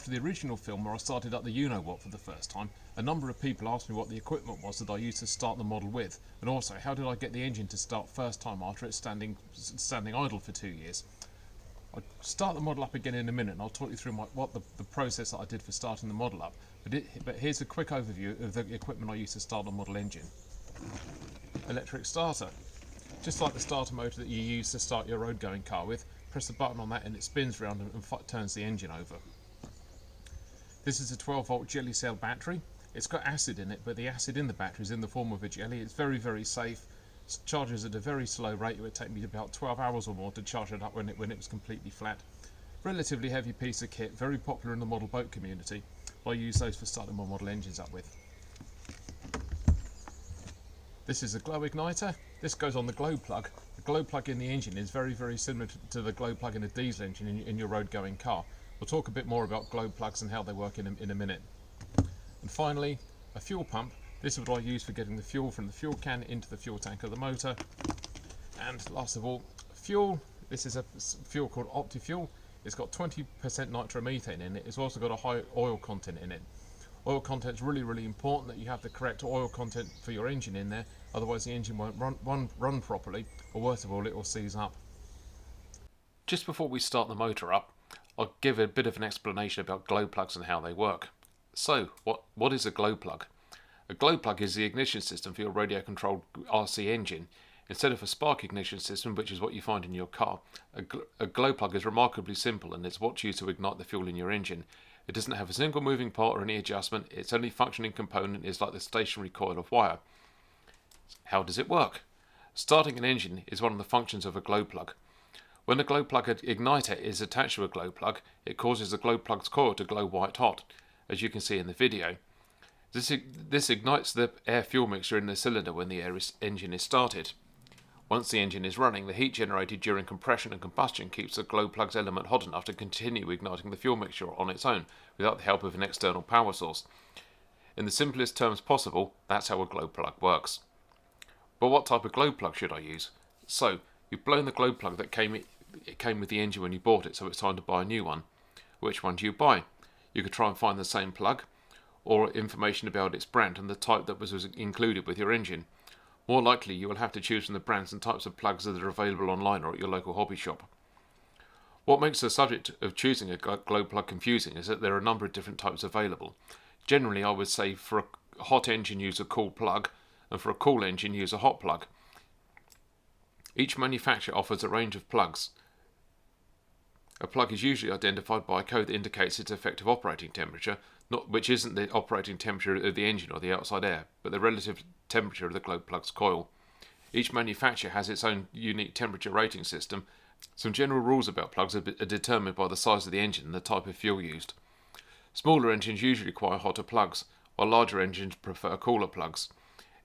after the original film where I started up the Uno Wot for the first time, a number of people asked me what the equipment was that I used to start the model with, and also how did I get the engine to start first time after it's standing idle for 2 years. I'll start the model up again in a minute and I'll talk you through the process that I did for starting the model up, but here's a quick overview of the equipment I used to start the model engine. Electric starter. Just like the starter motor that you use to start your road going car with, press the button on that and it spins round and turns the engine over. This is a 12 volt jelly cell battery. It's got acid in it, but the acid in the battery is in the form of a jelly. It's very, very safe. It charges at a very slow rate. It would take me about 12 hours or more to charge it up when it was completely flat. Relatively heavy piece of kit, very popular in the model boat community. I use those for starting my model engines up with. This is a glow igniter. This goes on the glow plug. The glow plug in the engine is very, very similar to the glow plug in a diesel engine in your road going car. We'll talk a bit more about glow plugs and how they work in a minute. And finally, a fuel pump. This is what I use for getting the fuel from the fuel can into the fuel tank of the motor. And last of all, fuel. This is a fuel called OptiFuel. It's got 20% nitromethane in it. It's also got a high oil content in it. Oil content is really, really important that you have the correct oil content for your engine in there, otherwise the engine won't run properly, or worst of all, it will seize up. Just before we start the motor up, I'll give a bit of an explanation about glow plugs and how they work. So, what is a glow plug? A glow plug is the ignition system for your radio-controlled RC engine. Instead of a spark ignition system, which is what you find in your car, a glow plug is remarkably simple and it's what's used to ignite the fuel in your engine. It doesn't have a single moving part or any adjustment. Its only functioning component is like the stationary coil of wire. How does it work? Starting an engine is one of the functions of a glow plug. When a glow plug igniter is attached to a glow plug, it causes the glow plug's coil to glow white hot, as you can see in the video. This ignites the air-fuel mixture in the cylinder when the engine is started. Once the engine is running, the heat generated during compression and combustion keeps the glow plug's element hot enough to continue igniting the fuel mixture on its own, without the help of an external power source. In the simplest terms possible, that's how a glow plug works. But what type of glow plug should I use? So, you've blown the glow plug that came with the engine when you bought it, so it's time to buy a new one. Which one do you buy? You could try and find the same plug, or information about its brand and the type that was included with your engine. More likely, you will have to choose from the brands and types of plugs that are available online or at your local hobby shop. What makes the subject of choosing a glow plug confusing is that there are a number of different types available. Generally, I would say for a hot engine use a cool plug, and for a cool engine use a hot plug. Each manufacturer offers a range of plugs. A plug is usually identified by a code that indicates its effective operating temperature, which isn't the operating temperature of the engine or the outside air, but the relative temperature of the glow plug's coil. Each manufacturer has its own unique temperature rating system. Some general rules about plugs are determined by the size of the engine and the type of fuel used. Smaller engines usually require hotter plugs, while larger engines prefer cooler plugs.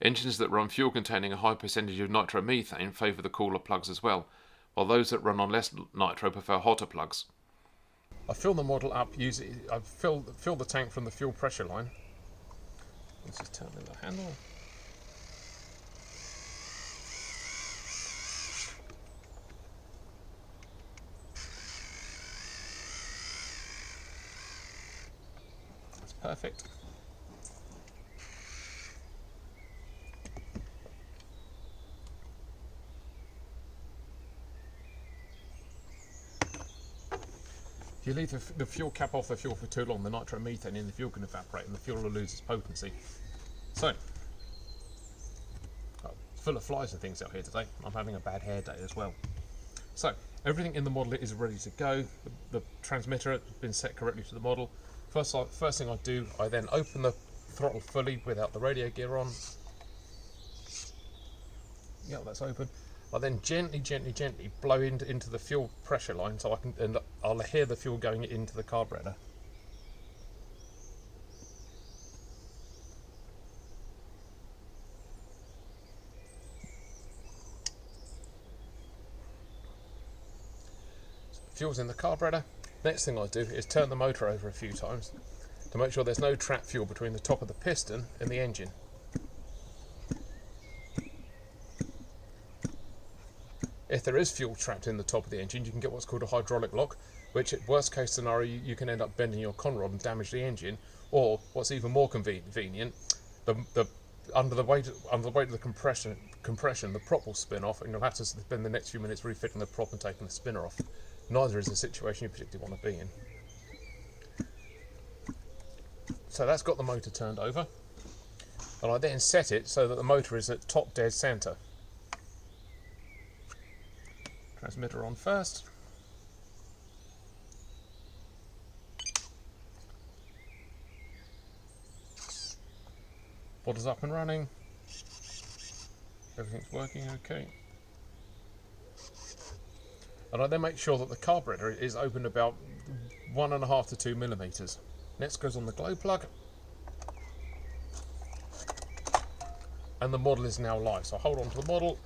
Engines that run fuel containing a high percentage of nitromethane favour the cooler plugs as well, while those that run on less nitro prefer hotter plugs. I fill the model up I fill the tank from the fuel pressure line. Let's just turn the handle. That's perfect. If you leave the fuel cap off the fuel for too long, the nitromethane in the fuel can evaporate and the fuel will lose its potency. So, full of flies and things out here today. I'm having a bad hair day as well. So, everything in the model is ready to go. The transmitter has been set correctly to the model. First thing I do, I then open the throttle fully without the radio gear on. Yeah, that's open. I then gently blow into the fuel pressure line so I'll hear the fuel going into the carburetor. So the fuel's in the carburetor. Next thing I do is turn the motor over a few times to make sure there's no trapped fuel between the top of the piston and the engine. If there is fuel trapped in the top of the engine, you can get what's called a hydraulic lock, which at worst case scenario you can end up bending your conrod and damage the engine, or what's even more convenient, under the weight of the compression, the prop will spin off, and you'll have to spend the next few minutes refitting the prop and taking the spinner off. Neither is a situation you particularly want to be in. So that's got the motor turned over, and I then set it so that the motor is at top dead centre. Transmitter on first. Body's up and running. Everything's working okay. And I then make sure that the carburetor is open about 1.5 to 2 millimeters. Next goes on the glow plug. And the model is now live. So I hold on to the model.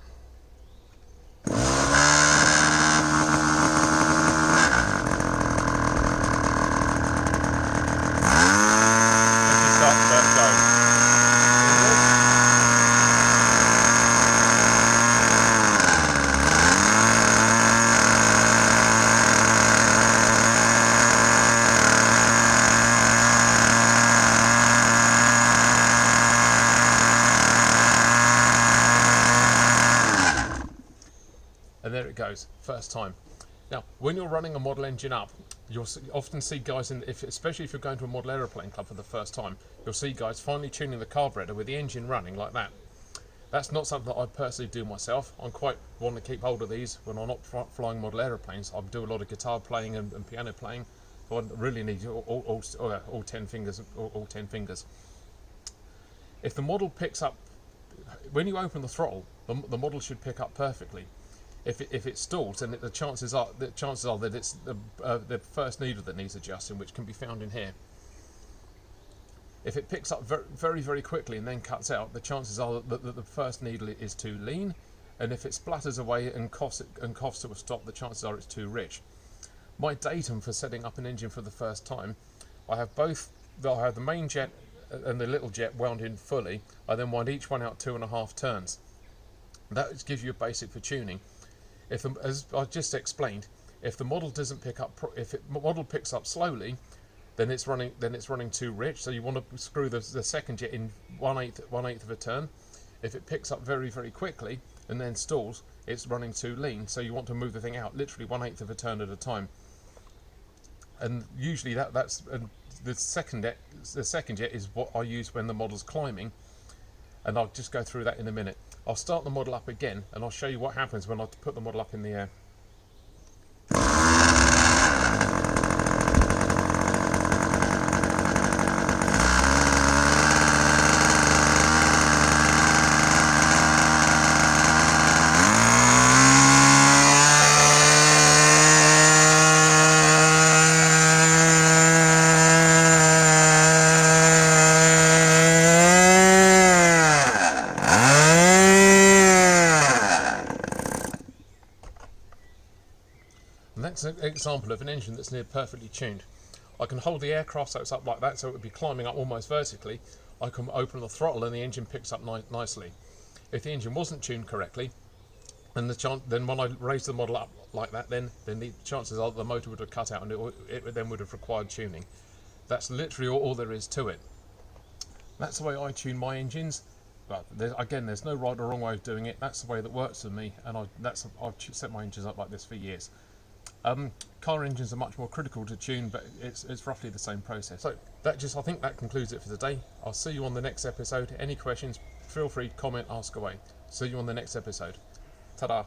And there it goes, first time. Now, when you're running a model engine up, you'll often see guys, especially if you're going to a model aeroplane club for the first time, you'll see guys finally tuning the carburetor with the engine running like that. That's not something that I personally do myself. I quite want to keep hold of these when I'm not flying model aeroplanes. I do a lot of guitar playing and piano playing, so I really need all 10 fingers. All 10 fingers. If the model picks up, when you open the throttle, the model should pick up perfectly. If it stalls, then the chances are that it's the first needle that needs adjusting, which can be found in here. If it picks up very, very quickly and then cuts out, the chances are that the first needle is too lean, and if it splatters away and coughs to a stop, the chances are it's too rich. My datum for setting up an engine for the first time, I have the main jet and the little jet wound in fully. I then wind each one out 2.5 turns. That gives you a basic for tuning. As I just explained, if the model doesn't pick up, model picks up slowly, then it's running too rich. So you want to screw the second jet in 1/8 of a turn. If it picks up very, very quickly and then stalls, it's running too lean. So you want to move the thing out literally 1/8 of a turn at a time. And usually that's the second jet is what I use when the model's climbing. And I'll just go through that in a minute. I'll start the model up again, and I'll show you what happens when I put the model up in the air. And that's an example of an engine that's near perfectly tuned. I can hold the aircraft so it's up like that, so it would be climbing up almost vertically. I can open the throttle and the engine picks up nicely. If the engine wasn't tuned correctly, and then when I raised the model up like that, then the chances are the motor would have cut out and it then would have required tuning. That's literally all there is to it. That's the way I tune my engines. But there's no right or wrong way of doing it. That's the way that works for me, and I've set my engines up like this for years. Car engines are much more critical to tune, but it's roughly the same process. So I think that concludes it for today. I'll see you on the next episode. Any questions, feel free to comment, ask away. See you on the next episode. Ta-da.